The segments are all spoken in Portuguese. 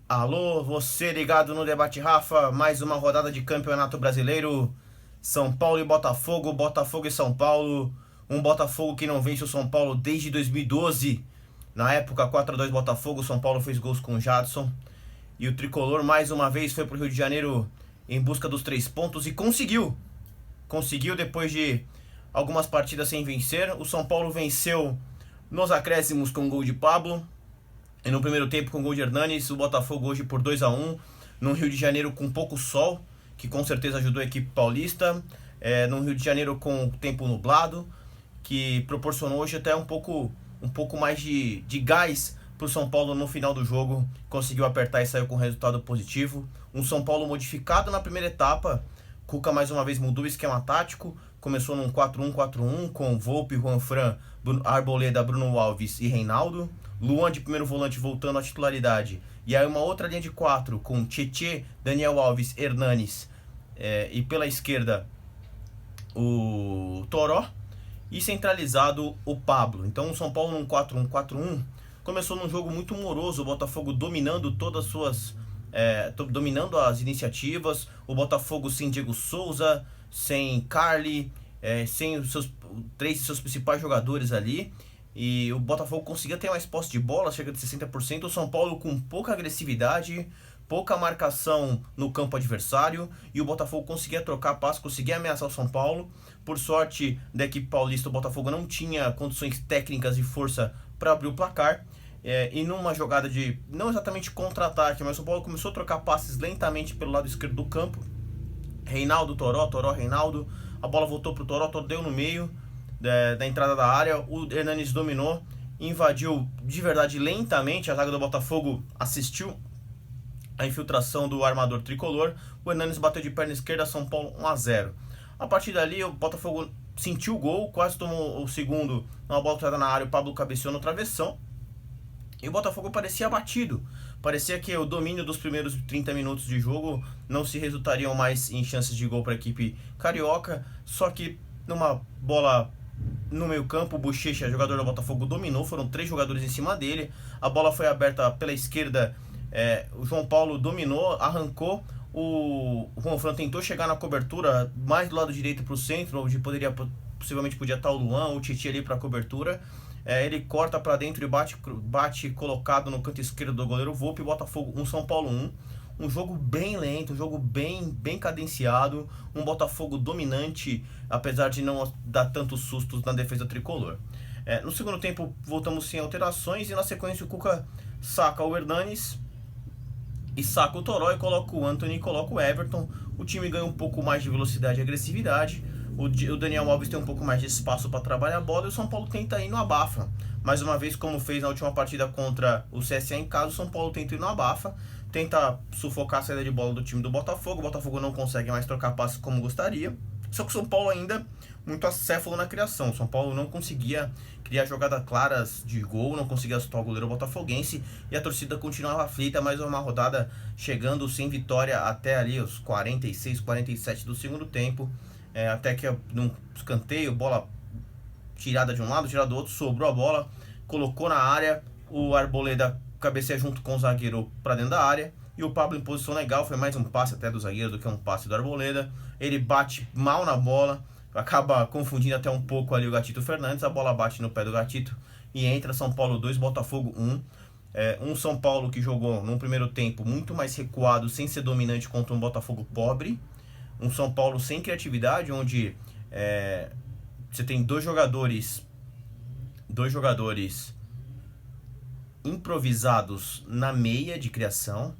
Alô, você ligado no Debate Rafa, mais uma rodada de Campeonato Brasileiro. São Paulo e Botafogo, Botafogo e São Paulo. Um Botafogo que não vence o São Paulo desde 2012. Na época, 4-2 Botafogo, São Paulo fez gols com o Jadson. E o Tricolor mais uma vez foi para o Rio de Janeiro em busca dos 3 pontos e conseguiu. Conseguiu depois de algumas partidas sem vencer. O São Paulo venceu nos acréscimos com o gol de Pablo. E no primeiro tempo com o gol de Hernanes, o Botafogo hoje por 2-1 no Rio de Janeiro com pouco sol, que com certeza ajudou a equipe paulista, no Rio de Janeiro com o tempo nublado, que proporcionou hoje até um pouco mais de gás para o São Paulo no final do jogo, conseguiu apertar e saiu com resultado positivo. Um São Paulo modificado na primeira etapa, Cuca mais uma vez mudou o esquema tático, começou num 4-1-4-1 com Volpe, Juanfran, Arboleda, Bruno Alves e Reinaldo. Luan de primeiro volante voltando à titularidade. E aí uma outra linha de 4 com Tietê, Daniel Alves, Hernanes e pela esquerda o Toró. E centralizado o Pablo. Então o São Paulo num 4-1-4-1 começou num jogo muito moroso, o Botafogo dominando todas as suas dominando as iniciativas, o Botafogo sem Diego Souza, sem Carly, sem os três de seus principais jogadores ali, e o Botafogo conseguia ter mais posse de bola, cerca de 60%, o São Paulo com pouca agressividade, pouca marcação no campo adversário, e o Botafogo conseguia trocar passe, conseguia ameaçar o São Paulo. Por sorte da equipe paulista, o Botafogo não tinha condições técnicas e força para abrir o placar, e numa jogada de, não exatamente contra-ataque, mas o São Paulo começou a trocar passes lentamente pelo lado esquerdo do campo. Reinaldo, Toró, Toró, Reinaldo. A bola voltou pro Toró, Toró deu no meio da entrada da área. O Hernanes dominou, invadiu de verdade lentamente. A zaga do Botafogo assistiu a infiltração do armador tricolor. O Hernanes bateu de perna esquerda, São Paulo 1-0. A partir dali, o Botafogo sentiu o gol, quase tomou o segundo. Uma bola tirada na área, o Pablo cabeceou no travessão. E o Botafogo parecia abatido. Parecia que o domínio dos primeiros 30 minutos de jogo não se resultariam mais em chances de gol para a equipe carioca. Só que numa bola no meio campo, o Bochecha, jogador do Botafogo, dominou. Foram 3 jogadores em cima dele. A bola foi aberta pela esquerda. O João Paulo dominou, arrancou. O Juanfran tentou chegar na cobertura mais do lado direito para o centro, onde possivelmente podia estar o Luan ou o Titi ali para a cobertura. Ele corta para dentro e bate colocado no canto esquerdo do goleiro Volpe. Botafogo 1, São Paulo 1. Um jogo bem lento, um jogo bem cadenciado, um Botafogo dominante, apesar de não dar tantos sustos na defesa tricolor. No segundo tempo voltamos sem alterações e na sequência o Cuca saca o Hernanes e saca o Toró e coloca o Antony e coloca o Everton. O time ganha um pouco mais de velocidade e agressividade. O Daniel Alves tem um pouco mais de espaço para trabalhar a bola e o São Paulo tenta ir no abafa. Mais uma vez, como fez na última partida contra o CSA em casa, o São Paulo tenta ir no abafa, tenta sufocar a saída de bola do time do Botafogo. O Botafogo não consegue mais trocar passes como gostaria. Só que o São Paulo ainda muito acéfalo na criação. O São Paulo não conseguia criar jogadas claras de gol, não conseguia assustar o goleiro botafoguense e a torcida continuava aflita. Mais uma rodada chegando sem vitória até ali os 46, 47 do segundo tempo. Até que num escanteio, bola tirada de um lado, tirada do outro, sobrou a bola, colocou na área, o Arboleda cabeceia junto com o zagueiro para dentro da área, e o Pablo em posição legal, foi mais um passe até do zagueiro do que um passe do Arboleda. Ele bate mal na bola, acaba confundindo até um pouco ali o Gatito Fernandes, a bola bate no pé do Gatito e entra. São Paulo 2, Botafogo 1. Um São Paulo que jogou num primeiro tempo muito mais recuado, sem ser dominante, contra um Botafogo pobre. Um São Paulo sem criatividade, onde você tem dois jogadores improvisados na meia de criação.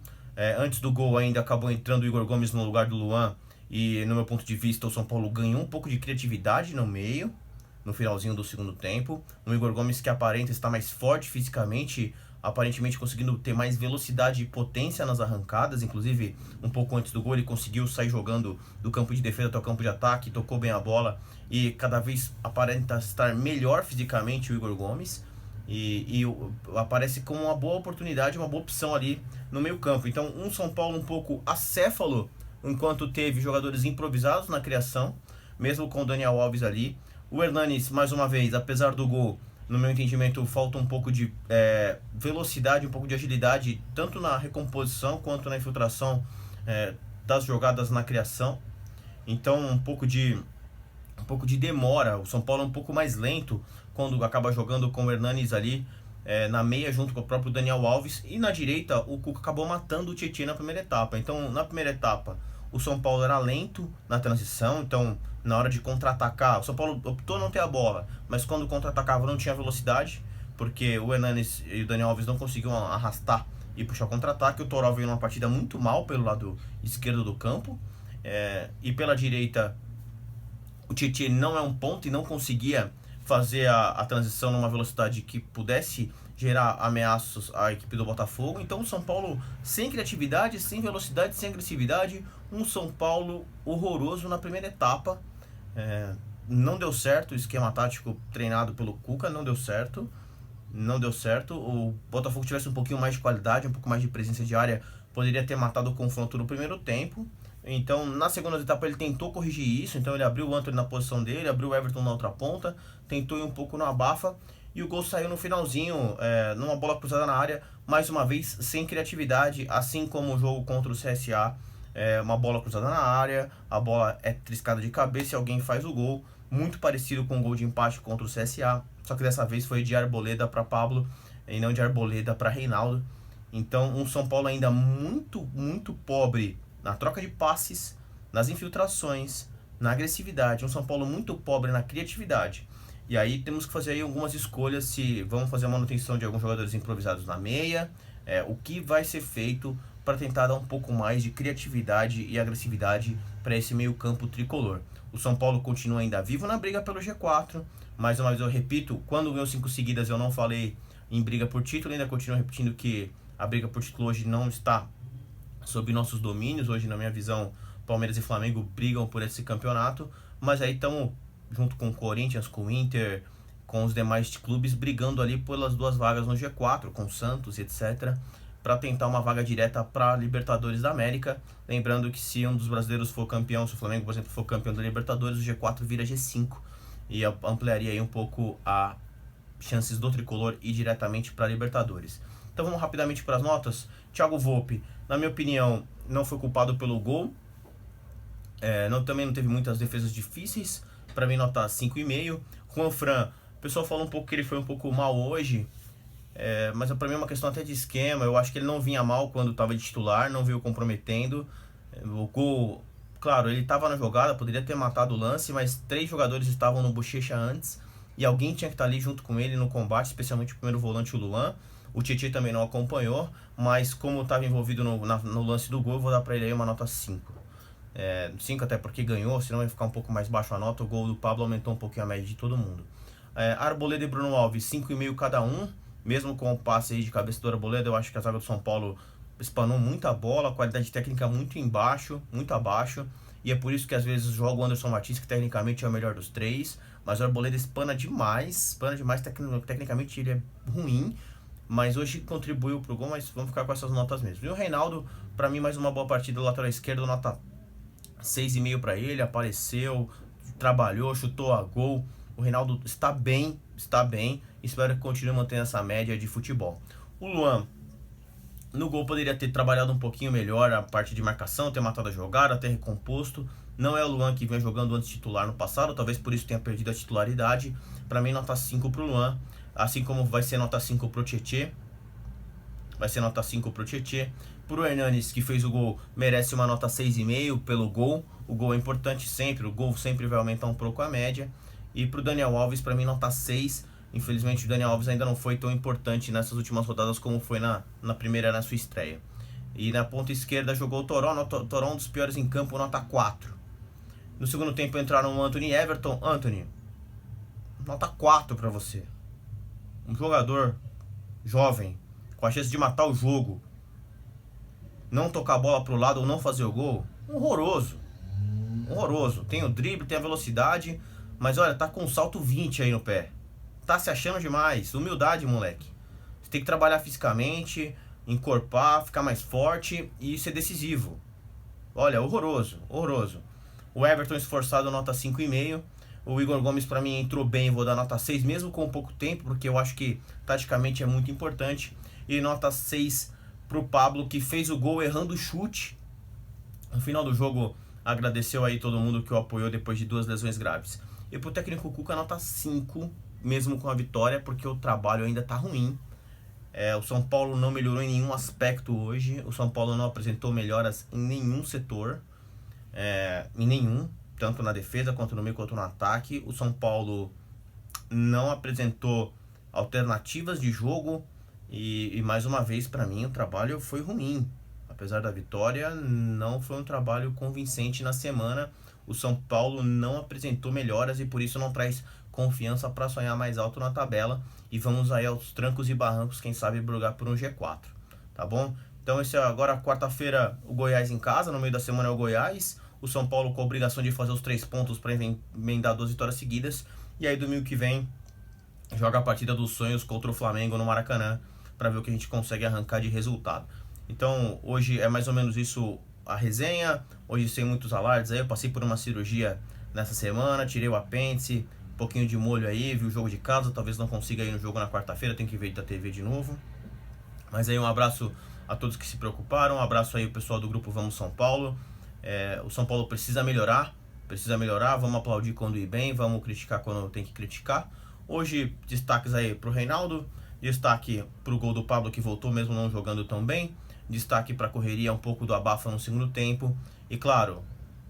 Antes do gol ainda acabou entrando o Igor Gomes no lugar do Luan, e no meu ponto de vista o São Paulo ganhou um pouco de criatividade no meio, no finalzinho do segundo tempo. Um Igor Gomes que aparenta estar mais forte fisicamente, aparentemente conseguindo ter mais velocidade e potência nas arrancadas. Inclusive, um pouco antes do gol, ele conseguiu sair jogando do campo de defesa até o campo de ataque, tocou bem a bola e cada vez aparenta estar melhor fisicamente o Igor Gomes. E aparece como uma boa oportunidade, uma boa opção ali no meio campo. Então, um São Paulo um pouco acéfalo, enquanto teve jogadores improvisados na criação, mesmo com o Daniel Alves ali. O Hernanes, mais uma vez, apesar do gol, No meu entendimento, falta um pouco de velocidade, um pouco de agilidade, tanto na recomposição quanto na infiltração das jogadas na criação. Então, um pouco de demora. O São Paulo é um pouco mais lento quando acaba jogando com o Hernanes ali na meia junto com o próprio Daniel Alves. E na direita, o Cuca acabou matando o Tietchan na primeira etapa. Então, na primeira etapa, o São Paulo era lento na transição. Então, na hora de contra-atacar, o São Paulo optou não ter a bola, mas quando contra-atacava não tinha velocidade, porque o Hernanes e o Daniel Alves não conseguiam arrastar e puxar o contra-ataque. O Toró veio numa partida muito mal pelo lado esquerdo do campo. E pela direita, o Tietchan não é um ponto e não conseguia fazer a transição numa velocidade que pudesse gerar ameaças à equipe do Botafogo. Então o São Paulo sem criatividade, sem velocidade, sem agressividade, um São Paulo horroroso na primeira etapa. Não deu certo o esquema tático treinado pelo Cuca, não deu certo. O Botafogo tivesse um pouquinho mais de qualidade, um pouco mais de presença de área, poderia ter matado o confronto no primeiro tempo. Então, na segunda etapa ele tentou corrigir isso, então ele abriu o Antony na posição dele, abriu o Everton na outra ponta, tentou ir um pouco no abafa, e o gol saiu no finalzinho, numa bola cruzada na área, mais uma vez sem criatividade, assim como o jogo contra o CSA, uma bola cruzada na área, a bola é triscada de cabeça e alguém faz o gol, muito parecido com o gol de empate contra o CSA, só que dessa vez foi de Arboleda para Pablo, e não de Arboleda para Reinaldo. Então, um São Paulo ainda muito, muito pobre na troca de passes, nas infiltrações, na agressividade. Um São Paulo muito pobre na criatividade. E aí temos que fazer aí algumas escolhas, se vamos fazer a manutenção de alguns jogadores improvisados na meia, o que vai ser feito para tentar dar um pouco mais de criatividade e agressividade para esse meio campo tricolor. O São Paulo continua ainda vivo na briga pelo G4, mais uma vez eu repito, quando ganhou 5 seguidas eu não falei em briga por título, ainda continuo repetindo que a briga por título hoje não está sob nossos domínios. Hoje, na minha visão, Palmeiras e Flamengo brigam por esse campeonato, mas aí estamos junto com o Corinthians, com o Inter, com os demais clubes, brigando ali pelas 2 vagas no G4, com o Santos, etc., para tentar uma vaga direta para a Libertadores da América. Lembrando que se um dos brasileiros for campeão, se o Flamengo, por exemplo, for campeão da Libertadores, o G4 vira G5 e ampliaria aí um pouco as chances do tricolor ir diretamente para a Libertadores. Então vamos rapidamente para as notas. Thiago Volpi, na minha opinião, não foi culpado pelo gol. Também não teve muitas defesas difíceis. Para mim, nota 5,5. Juan Fran, o pessoal falou um pouco que ele foi um pouco mal hoje. Mas para mim é uma questão até de esquema. Eu acho que ele não vinha mal quando estava de titular, não veio comprometendo. O gol, claro, ele estava na jogada, poderia ter matado o lance, mas 3 jogadores estavam no bochecha antes. E alguém tinha que estar ali junto com ele no combate, especialmente o primeiro volante, o Luan. O Tietchan também não acompanhou, mas como estava envolvido no lance do gol, eu vou dar para ele aí uma nota 5. 5 até porque ganhou, senão ia ficar um pouco mais baixo a nota. O gol do Pablo aumentou um pouquinho a média de todo mundo. Arboleda e Bruno Alves, 5,5 cada um. Mesmo com o passe aí de cabeça do Arboleda, eu acho que a zaga do São Paulo espanou muita bola, a qualidade técnica muito muito abaixo. E é por isso que às vezes joga o Anderson Martins, que tecnicamente é o melhor dos 3. Mas o Arboleda espana demais, tecnicamente ele é ruim. Mas hoje contribuiu pro gol, mas vamos ficar com essas notas mesmo. E o Reinaldo, para mim, mais uma boa partida do lateral esquerdo, nota 6,5 para ele, apareceu, trabalhou, chutou a gol. O Reinaldo está bem, espero que continue mantendo essa média de futebol. O Luan, no gol, poderia ter trabalhado um pouquinho melhor a parte de marcação, ter matado a jogada, ter recomposto. Não é o Luan que vinha jogando antes titular no passado, talvez por isso tenha perdido a titularidade. Para mim, nota 5 pro Luan. Assim como vai ser nota 5 pro Tietchan. Pro Hernanes, que fez o gol, merece uma nota 6,5 pelo gol. O gol é importante sempre, o gol sempre vai aumentar um pouco a média. E pro Daniel Alves, para mim, nota 6. Infelizmente, o Daniel Alves ainda não foi tão importante nessas últimas rodadas como foi na primeira, na sua estreia. E na ponta esquerda jogou o Toró, um dos piores em campo, nota 4. No segundo tempo entraram o Antony e Everton. Antony, nota 4 para você. Um jogador jovem, com a chance de matar o jogo, não tocar a bola pro lado ou não fazer o gol, horroroso. Tem o drible, tem a velocidade, mas olha, tá com um salto 20 aí no pé. Tá se achando demais. Humildade, moleque. Você tem que trabalhar fisicamente, encorpar, ficar mais forte e ser decisivo. Olha, horroroso. O Everton esforçado, nota 5,5. O Igor Gomes para mim entrou bem, vou dar nota 6, mesmo com pouco tempo, porque eu acho que taticamente é muito importante. E nota 6 pro Pablo, que fez o gol errando o chute. No final do jogo, agradeceu aí todo mundo que o apoiou depois de 2 lesões graves. E pro técnico Cuca, nota 5, mesmo com a vitória, porque o trabalho ainda tá ruim. O São Paulo não melhorou em nenhum aspecto hoje. O São Paulo não apresentou melhoras em nenhum setor. Em nenhum. Tanto na defesa, quanto no meio, quanto no ataque. O São Paulo não apresentou alternativas de jogo. E mais uma vez, para mim, o trabalho foi ruim. Apesar da vitória, não foi um trabalho convincente na semana. O São Paulo não apresentou melhoras e por isso não traz confiança para sonhar mais alto na tabela. E vamos aí aos trancos e barrancos, quem sabe brigar por um G4, tá bom? Então esse é agora quarta-feira o Goiás em casa, no meio da semana é o Goiás. O São Paulo com a obrigação de fazer os 3 pontos para emendar 2 vitórias seguidas. E aí domingo que vem joga a partida dos sonhos contra o Flamengo no Maracanã, para ver o que a gente consegue arrancar de resultado. Então hoje é mais ou menos isso a resenha. Hoje sem muitos alardes aí, eu passei por uma cirurgia nessa semana, tirei o apêndice, um pouquinho de molho aí, vi o jogo de casa, talvez não consiga ir no jogo na quarta-feira, tem que ver da TV de novo. Mas aí um abraço a todos que se preocuparam, um abraço aí o pessoal do grupo Vamos São Paulo. O São Paulo precisa melhorar, vamos aplaudir quando ir bem, vamos criticar quando tem que criticar. Hoje destaques aí pro Reinaldo, destaque pro gol do Pablo que voltou mesmo não jogando tão bem, destaque para a correria, um pouco do abafa no segundo tempo e claro,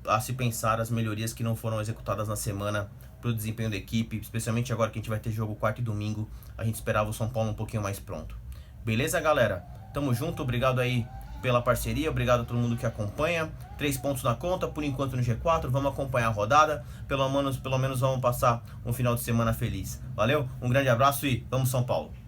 a se pensar as melhorias que não foram executadas na semana para o desempenho da equipe, especialmente agora que a gente vai ter jogo quarta e domingo, a gente esperava o São Paulo um pouquinho mais pronto. Beleza, galera? Tamo junto, obrigado aí pela parceria, obrigado a todo mundo que acompanha. 3 pontos na conta, por enquanto no G4, vamos acompanhar a rodada, pelo menos vamos passar um final de semana feliz. Valeu, um grande abraço e vamos São Paulo!